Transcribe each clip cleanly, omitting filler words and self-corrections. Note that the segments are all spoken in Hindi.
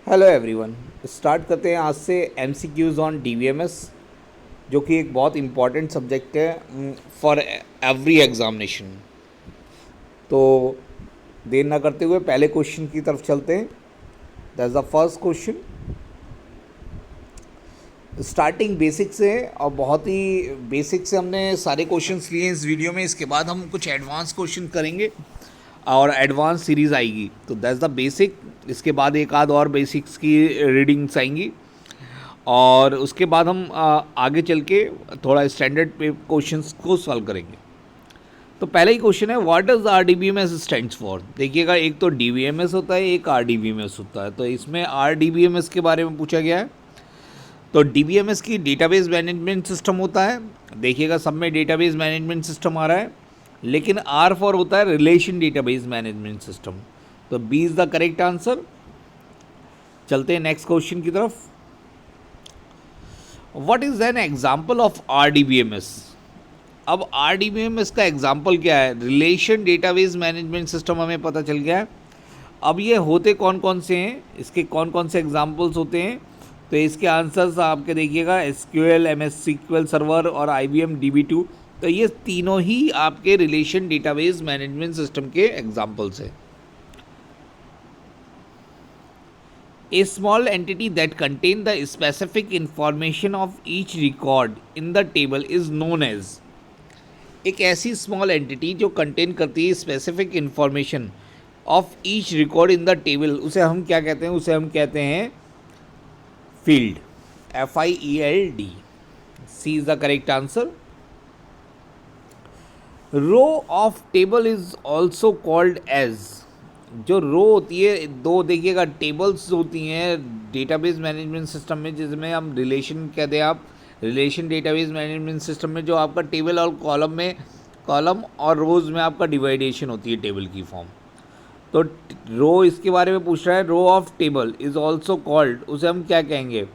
Hello everyone. स्टार्ट करते हैं आज से एमसीक्यूज़ ऑन डीवीएमएस, जो कि एक बहुत इम्पॉर्टेंट सब्जेक्ट है फॉर एवरी एग्जामिनेशन। तो देर ना करते हुए पहले क्वेश्चन की तरफ चलते हैं। That's the first question. Starting basic से, और बहुत ही बेसिक से हमने सारे क्वेश्चंस लिए इस वीडियो में। इसके बाद हम कुछ एडवांस क्वेश्चन करेंगे और एडवांस सीरीज़ आएगी। तो दैट्स द बेसिक। इसके बाद एक आध और बेसिक्स की रीडिंग्स आएंगी और उसके बाद हम आगे चल के थोड़ा स्टैंडर्ड क्वेश्चंस को सॉल्व करेंगे। तो पहला ही क्वेश्चन है, what does R D B M S stands for. देखिएगा, एक तो डी वी एम एस होता है, एक R D B M S होता है। तो इसमें R D B M S के बारे में पूछा गया है। तो डी बी एम एस की डेटाबेस मैनेजमेंट सिस्टम होता है। देखिएगा, सब में डेटाबेस मैनेजमेंट सिस्टम आ रहा है, लेकिन आर फॉर होता है रिलेशन डेटाबेस मैनेजमेंट सिस्टम। तो B is the correct answer. चलते हैं नेक्स्ट क्वेश्चन की तरफ। What is an example of R D B M S. अब R D B M S का एग्जाम्पल क्या है? रिलेशन डेटाबेस मैनेजमेंट सिस्टम हमें पता चल गया है। अब ये होते कौन कौन से हैं, इसके कौन कौन से एग्जाम्पल्स होते हैं? तो इसके आंसर्स आपके देखिएगा, एसक्यूएल, एमएस सीक्वल सर्वर और IBM DB2। तो ये तीनों ही आपके रिलेशन डेटाबेस मैनेजमेंट सिस्टम के एग्जाम्पल्स हैं। A small entity that contain the specific information of each record in the table is known as। एक ऐसी स्मॉल एंटिटी जो कंटेन करती है specific information of each record in the table, उसे हम क्या कहते हैं? उसे हम कहते हैं field. FIELD। C is the correct answer. Row of table is also called as. जो रो होती है, दो देखिएगा टेबल्स होती हैं डेटाबेस मैनेजमेंट सिस्टम में, जिसमें हम रिलेशन कहते हैं। आप रिलेशन डेटाबेस मैनेजमेंट सिस्टम में जो आपका टेबल और कॉलम और रोज़ में आपका डिवाइडेशन होती है टेबल की फॉर्म। तो रो इसके बारे में पूछ रहा है। Row of table is also called, उसे हम क्या कहेंगे?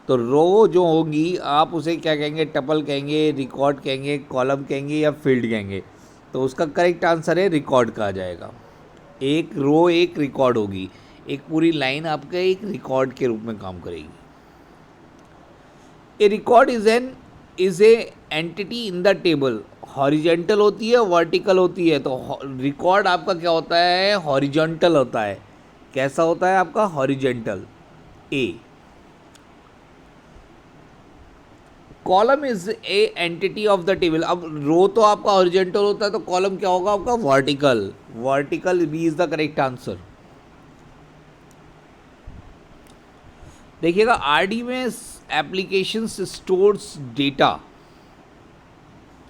तो रो जो होगी आप उसे क्या कहेंगे? टपल कहेंगे, रिकॉर्ड कहेंगे, कॉलम कहेंगे या फील्ड कहेंगे? तो उसका करेक्ट आंसर है रिकॉर्ड का आ जाएगा। एक रो एक रिकॉर्ड होगी, एक पूरी लाइन आपका एक रिकॉर्ड के रूप में काम करेगी। A record is a entity in the table. Horizontal होती है, वर्टिकल होती है। तो रिकॉर्ड आपका क्या होता है? हॉरिजेंटल होता है। कैसा होता है आपका? Horizontal. A. Column is a entity of the table. अब रो तो आपका हॉरिजेंटल होता है, तो कॉलम क्या होगा आपका? Vertical. Vertical, B is the correct answer. देखिएगा, आरडी में एप्लीकेशंस स्टोर्स डेटा।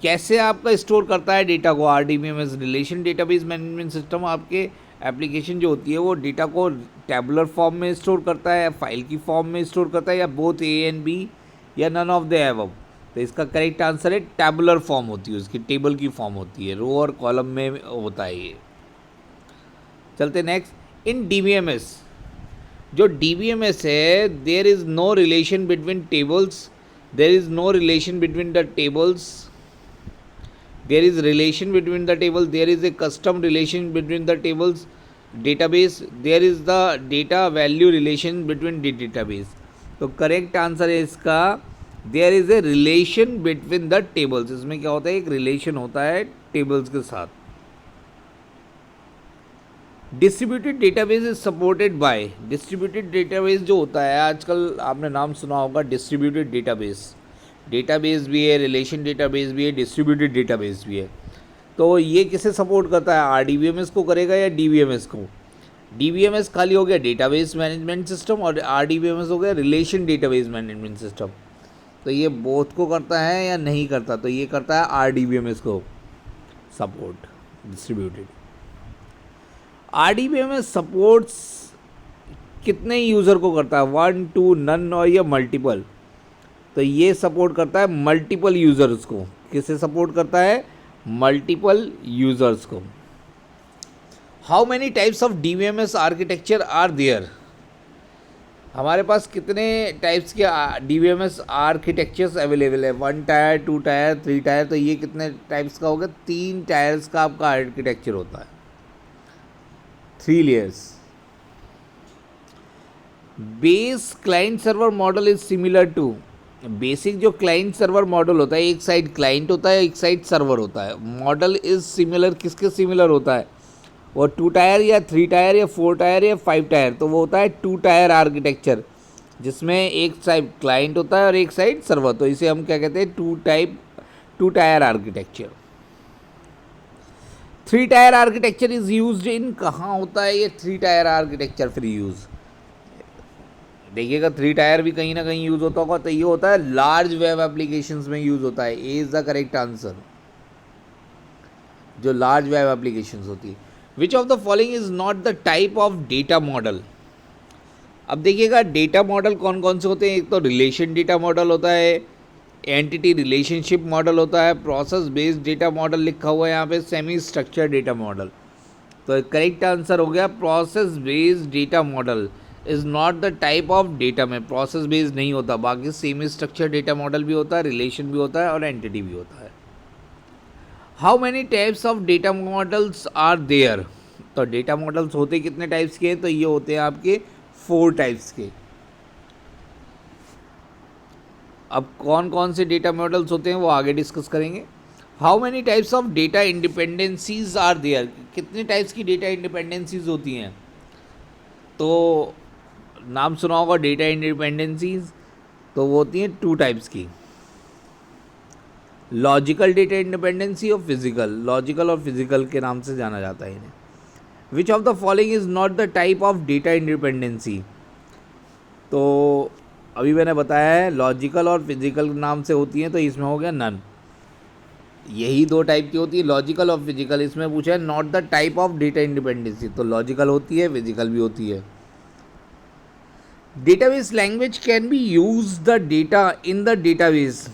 कैसे आपका स्टोर करता है डेटा को? RDBMS relation database management system आपके एप्लीकेशन जो होती है वो डेटा को टैबुलर फॉर्म में स्टोर करता है, फाइल की फॉर्म में स्टोर करता है, या बोथ A एंड B, या नन ऑफ द एबव। तो इसका करेक्ट आंसर है टैबुलर फॉर्म होती है, उसकी टेबल की फॉर्म होती है, रो और कॉलम में होता है ये। चलते नेक्स्ट। इन DBMS, जो DBMS है, there is no relation between tables. There is no relation between the tables. There is relation between the table. There is a custom relation between the tables database. There is the data value relation between the database. तो करेक्ट आंसर है इसका, there is a relation between the tables. इसमें क्या होता है? एक रिलेशन होता है टेबल्स के साथ। Distributed database is supported by. Distributed database जो होता है, आजकल आपने नाम सुना होगा डिस्ट्रीब्यूटेड डेटाबेस। डेटाबेस भी है, रिलेशन डेटाबेस भी है, डिस्ट्रीब्यूटेड डेटाबेस भी है। तो ये किसे सपोर्ट करता है? RDBMS को करेगा या DBMS को? DBMS खाली हो गया डेटाबेस मैनेजमेंट सिस्टम, और RDBMS हो गया रिलेशन डेटाबेस मैनेजमेंट सिस्टम। तो ये बोथ को करता है या नहीं करता? तो ये करता है RDBMS को सपोर्ट, डिस्ट्रीब्यूटेड। RDBMS सपोर्ट्स कितने यूज़र को करता है? 1, 2, नन और या मल्टीपल? तो ये सपोर्ट करता है मल्टीपल यूज़र्स को। किसे सपोर्ट करता है? मल्टीपल यूज़र्स को। How many types of DBMS architecture are there. हमारे पास कितने टाइप्स के DBMS आर्किटेक्चर्स अवेलेबल है? 1 टायर, 2 टायर, 3 टायर। तो ये कितने टाइप्स का होगा? 3 टायर्स का आपका आर्किटेक्चर होता है, 3 layers. Base client server model is similar to, basic जो क्लाइंट सर्वर मॉडल होता है, एक साइड क्लाइंट होता है, एक साइड सर्वर होता है। मॉडल इज सिमिलर किसके सिमिलर होता है, वो 2 टायर या 3 टायर या 4 टायर या 5 टायर, तो वो होता है 2 टायर आर्किटेक्चर, जिसमें एक साइड क्लाइंट होता है और एक साइड सर्वर, तो इसे हम क्या कहते हैं, 2 tier architecture. 3 tier architecture is used in, कहाँ होता है ये 3 टायर आर्किटेक्चर फिर यूज़, देखिएगा 3 टायर भी कहीं ना कहीं यूज़ होता होगा, तो ये होता है लार्ज वेब एप्लीकेशंस में यूज़ होता है। A is the correct answer, जो लार्ज वेब एप्लीकेशंस होती है। विच of the following is not the type of data model. अब देखिएगा डेटा मॉडल कौन कौन से होते हैं, एक तो रिलेशन डेटा मॉडल होता है, एंटिटी रिलेशनशिप मॉडल होता है, प्रोसेस बेस्ड डेटा मॉडल लिखा हुआ है यहाँ पे, सेमी स्ट्रक्चर डेटा मॉडल। तो करेक्ट आंसर हो गया process based data model is not the type of data, में प्रोसेस बेस्ड नहीं होता, बाकी सेमी स्ट्रक्चर डेटा मॉडल भी होता है, रिलेशन भी होता है और एंटिटी भी होता है। How many types of data models are there, तो डेटा मॉडल्स होते कितने टाइप्स के हैं, तो ये होते हैं आपके 4 टाइप्स के। अब कौन कौन से डेटा मॉडल्स होते हैं वो आगे डिस्कस करेंगे। How many types of data independencies are there, कितने टाइप्स की डेटा इंडिपेंडेंसीज होती हैं, तो नाम सुना होगा डेटा इंडिपेंडेंसीज, तो वो होती हैं 2 टाइप्स की, लॉजिकल डेटा इंडिपेंडेंसी और फिजिकल, लॉजिकल और फिजिकल के नाम से जाना जाता है इन्हें। विच of the following is not the type of data independence, तो अभी मैंने बताया है लॉजिकल और फिजिकल नाम से होती हैं, तो इसमें हो गया नन, यही 2 टाइप की होती है, लॉजिकल और फिजिकल। इसमें पूछा है not the type of data independence, तो लॉजिकल होती है, फिजिकल भी होती है। Database language can be use the data in the database,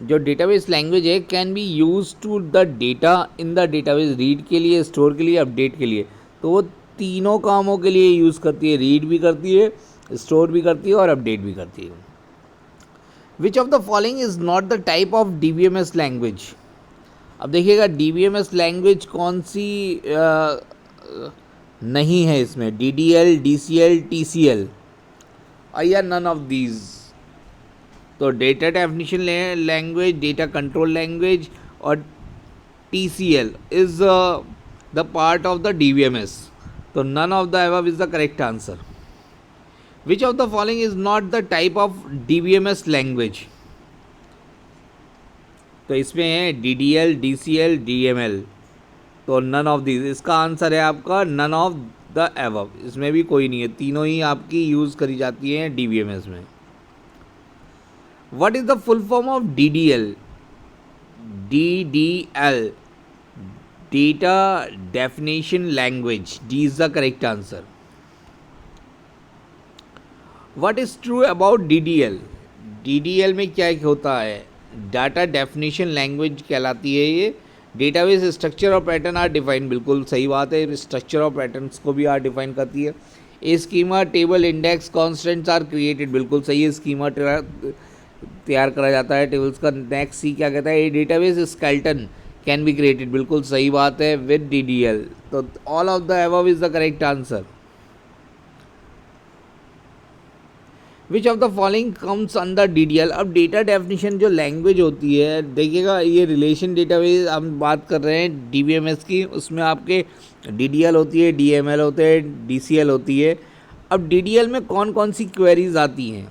जो डेटाबेस लैंग्वेज है can be use to the data in the database, read के लिए, स्टोर के लिए, अपडेट के लिए, तो वो तीनों कामों के लिए यूज़ करती है, रीड भी करती है, स्टोर भी करती है और अपडेट भी करती है। विच of the following is not the type of DBMS language, अब देखिएगा DBMS लैंग्वेज कौन सी नहीं है इसमें, DDL, DCL, TCL, या नन ऑफ दीज, तो data definition language, data control language और TCL is the part of the DBMS, तो none of the above is the correct answer. Which of the following is not the type of DBMS language, तो इसमें है DDL, DCL, DML, तो नन ऑफ दिस, इसका आंसर है आपका नन ऑफ द अबव, इसमें भी कोई नहीं है, तीनों ही आपकी यूज़ करी जाती हैं DBMS में। What is the full form of DDL, DDL, data definition language, D is the correct answer. What is true about DDL, DDL में क्या होता है, डाटा डेफिनेशन लैंग्वेज कहलाती है ये, डेटाबेस स्ट्रक्चर और पैटर्न आर डिफाइन, बिल्कुल सही बात है, स्ट्रक्चर और पैटर्न्स को भी आर डिफाइन करती है। A schema, table, index, constants are created, बिल्कुल सही है, स्कीमा तैयार करा जाता है टेबल्स का। नेक्स्ट सी क्या कहता है, a database skeleton can be created, बिल्कुल सही बात है, विद DDL, तो all of the above is the correct answer. Which of the following comes under DDL, अब डेटा डेफिनेशन जो लैंग्वेज होती है, देखिएगा ये रिलेशन डेटाबेस हम बात कर रहे हैं DBMS की, उसमें आपके DDL होती है, DML होते हैं, DCL होती है। अब DDL में कौन कौन सी क्वेरीज आती हैं,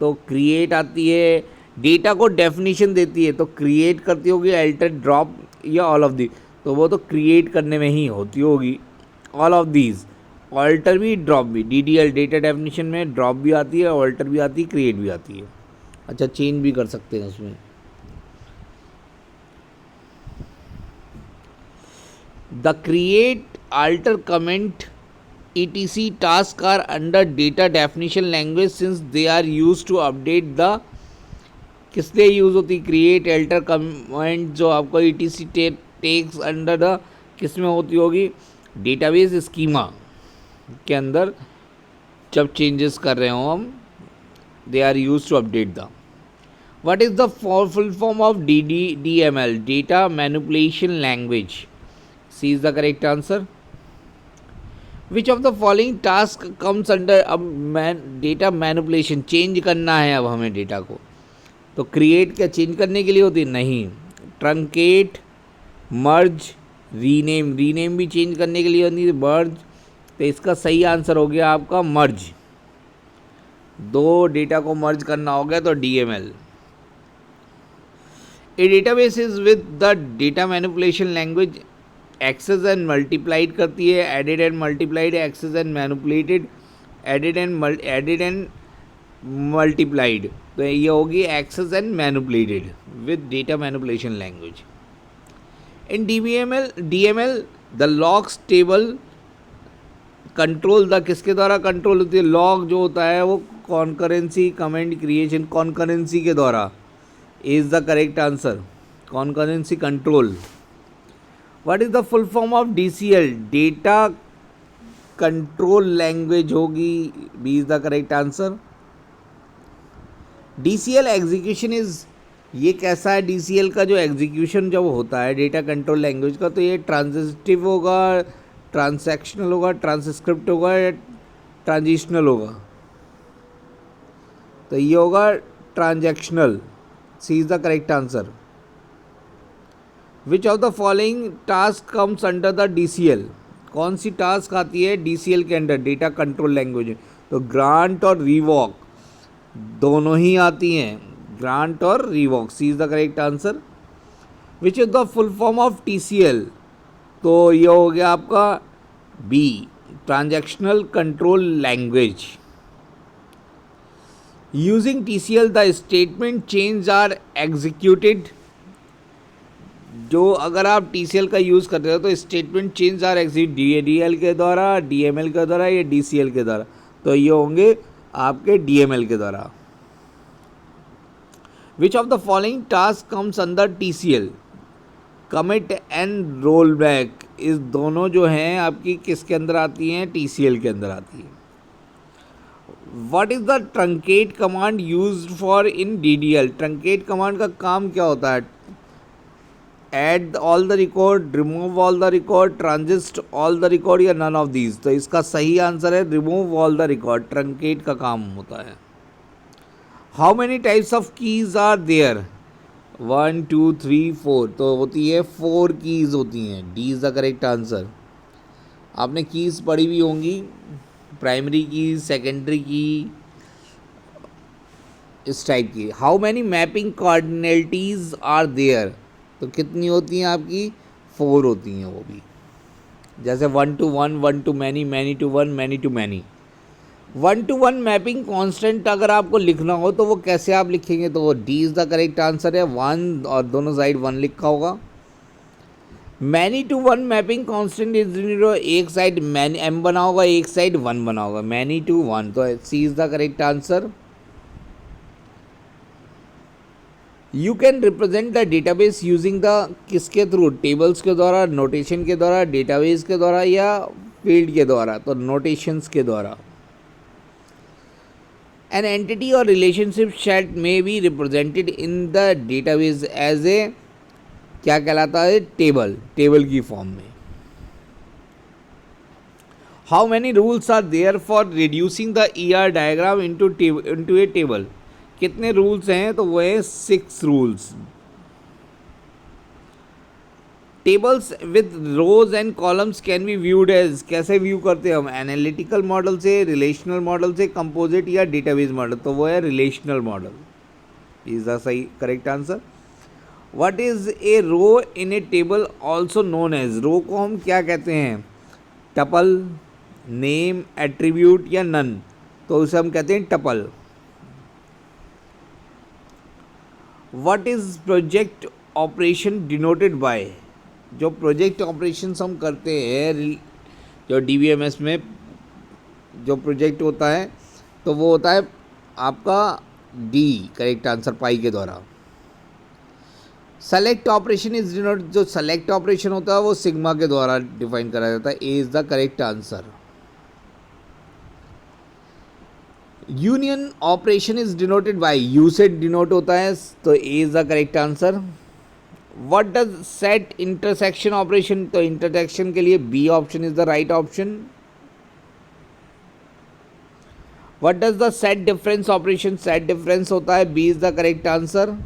तो क्रिएट आती है, डेटा को डेफिनेशन देती है, तो क्रिएट करती होगी, अल्टर, ड्रॉप या ऑल ऑफ दी, तो वो तो क्रिएट करने में ही होती होगी, ऑल ऑफ दीज, ऑल्टर भी, ड्रॉप भी। DDL डेटा डेफिनेशन में ड्रॉप भी आती है, ऑल्टर भी आती है, क्रिएट भी आती है, अच्छा चेंज भी कर सकते हैं उसमें। The create, alter, comment etc task are under data definition language since they are use to update the, किस लिए यूज़ होती, क्रिएट, अल्टर, कमेंट, जो आपको etc टेक्स अंडर द किस में होती होगी, डेटाबेस स्कीमा के अंदर जब चेंजेस कर रहे हो हम, they are use to update the. What is the full form of DML, data manipulation language, C is the correct answer. Which of the following task comes under, अब डेटा मैनिपुलेशन, चेंज करना है अब हमें डेटा को, तो क्रिएट क्या चेंज करने के लिए होती है, नहीं, ट्रंकेट, मर्ज, रीनेम, रीनेम भी चेंज करने के लिए होती है, मर्ज, तो इसका सही आंसर हो गया आपका मर्ज, दो डेटा को मर्ज करना हो गया तो DML. A database is with the data manipulation language access and multiplied करती है, added and multiplied, access and manipulated, added and multiplied, तो ये होगी access and manipulated with data manipulation language. In DML the logs table control, the किसके द्वारा कंट्रोल होती है, लॉग जो होता है वो कॉन्करेंसी कमेंट क्रिएशन, कॉन्करेंसी के द्वारा is the correct answer, concurrency control. What is the full form of DCL, data control language होगी, B is the correct answer. DCL execution is, ये कैसा है डीसीएल का जो एग्जीक्यूशन जब होता है डेटा कंट्रोल लैंग्वेज का, तो ये ट्रांजिटिव होगा, ट्रांसैक्शनल होगा, ट्रांसक्रिप्ट होगा या ट्रांजिशनल होगा, तो ये होगा transactional, C is the correct answer. Which of the following task comes under the DCL, कौन सी टास्क आती है डीसीएल के अंडर, डेटा कंट्रोल लैंग्वेज, तो ग्रांट और रिवॉक दोनों ही आती हैं, ग्रांट और revoke, C is the correct answer. Which is the full form of TCL, तो ये हो गया आपका B, transactional control language. Using TCL the statement change are executed, जो अगर आप टीसीएल का यूज़ करते हो तो statement change are execute DL के द्वारा, डीएमएल के द्वारा या डीसीएल के द्वारा, तो ये होंगे आपके डीएमएल के द्वारा। विच of the following task comes under TCL, commit and roll back, इस दोनों जो हैं आपकी किसके अंदर आती हैं, टीसीएल के अंदर आती है। What is the truncate command used for in DDL, truncate command का काम क्या होता है, add all the record, remove all the record, transit all the record या नन ऑफ दीज, तो इसका सही आंसर है remove all the record, truncate का काम होता है। How many types of keys are there, 1 2 3 4, तो होती है 4 कीज होती हैं, D is the correct answer. आपने कीज पढ़ी भी होंगी, प्राइमरी की, सेकेंडरी की, इस टाइप की। How many mapping cardinalities are there, तो कितनी होती हैं आपकी, 4 होती हैं वो भी, जैसे 1 to 1, 1 to many, many to 1, many to many। 1 to 1 mapping constant अगर आपको लिखना हो तो वो कैसे आप लिखेंगे, तो वो D is the correct answer है, 1 और दोनों साइड 1 लिखा होगा। Many to 1 mapping constant is, एक साइड मैनी एम बना होगा, एक साइड 1 बना होगा, मैनी टू 1, तो C is the correct answer. You can represent the database using the, किसके थ्रू, टेबल्स के द्वारा, नोटेशन के द्वारा, डेटाबेस के द्वारा या फील्ड के द्वारा, तो नोटेशंस के द्वारा। एन एंटिटी और रिलेशनशिप सेट में be represented in the database as a, क्या कहलाता है, टेबल, टेबल की फॉर्म में। How many rules are there for reducing the ER diagram into a table, कितने रूल्स हैं, तो वो है 6 rules. Tables with rows and columns can be viewed as, कैसे व्यू करते हैं हम, एनालिटिकल मॉडल से, रिलेशनल मॉडल से, कंपोजिट या डेटाबेस मॉडल, तो वो है रिलेशनल मॉडल, इज द सही correct answer. What is a row in a table also known as, row को हम क्या कहते हैं, टपल, नेम, एट्रीब्यूट या नन, तो उसे हम कहते हैं tuple. What is project operation denoted by, जो प्रोजेक्ट ऑपरेशंस हम करते हैं जो DBMS में जो प्रोजेक्ट होता है, तो वो होता है आपका डी करेक्ट आंसर, पाई के द्वारा। सेलेक्ट ऑपरेशन इज डिनोट, जो सेलेक्ट ऑपरेशन होता है वो सिग्मा के द्वारा डिफाइन करा जाता है, A is the correct answer. Union operation is denoted by, U से डिनोट होता है, तो A is the correct answer. What does set intersection operation, तो इंटरसेक्शन के लिए B option is the right option. What does the set difference operation, set difference होता है, B is the correct answer.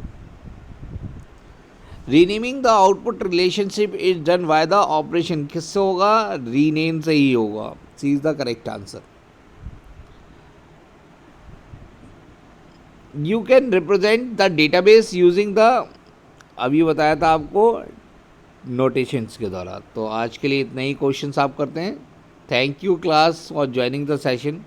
Renaming the output relationship is done by the operation, किससे होगा, रीनेम से ही होगा, सी is the correct answer. You can represent the database using the, अभी बताया था आपको, नोटेशंस के द्वारा। तो आज के लिए इतना ही क्वेश्चंस आप करते हैं। Thank you class for joining the session.